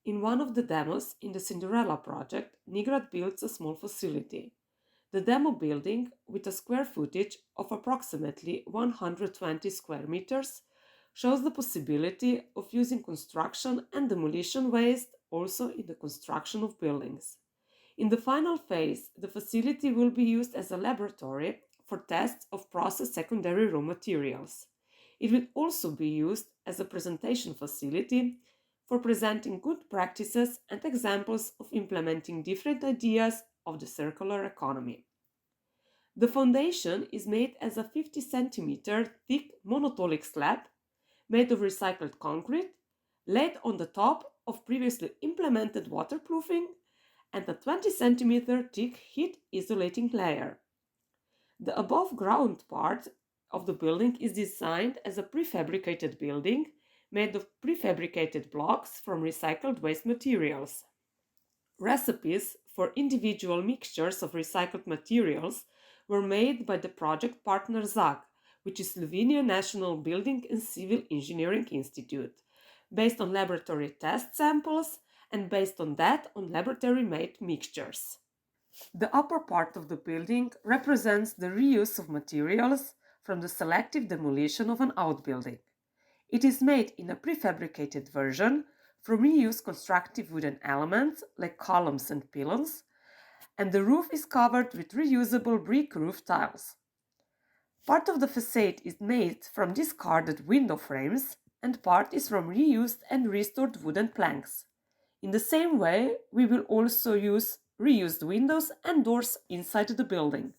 In one of the demos in the CINDERELA project, Nigrad builds a small facility. The demo building, with a square footage of approximately 120 square meters, shows the possibility of using construction and demolition waste also in the construction of buildings. In the final phase, the facility will be used as a laboratory for tests of processed secondary raw materials. It will also be used as a presentation facility for presenting good practices and examples of implementing different ideas of the circular economy. The foundation is made as a 50 centimeter thick monolithic slab made of recycled concrete, laid on the top of previously implemented waterproofing and a 20 centimeter thick heat isolating layer. The above ground part of the building is designed as a prefabricated building made of prefabricated blocks from recycled waste materials. Recipes for individual mixtures of recycled materials were made by the project partner ZAG, which is Slovenian National Building and Civil Engineering Institute, based on laboratory test samples and based on that on laboratory-made mixtures. The upper part of the building represents the reuse of materials from the selective demolition of an outbuilding. It is made in a prefabricated version from reused constructive wooden elements like columns and pylons, and the roof is covered with reusable brick roof tiles. Part of the facade is made from discarded window frames, and part is from reused and restored wooden planks. In the same way, we will also use reused windows and doors inside the building.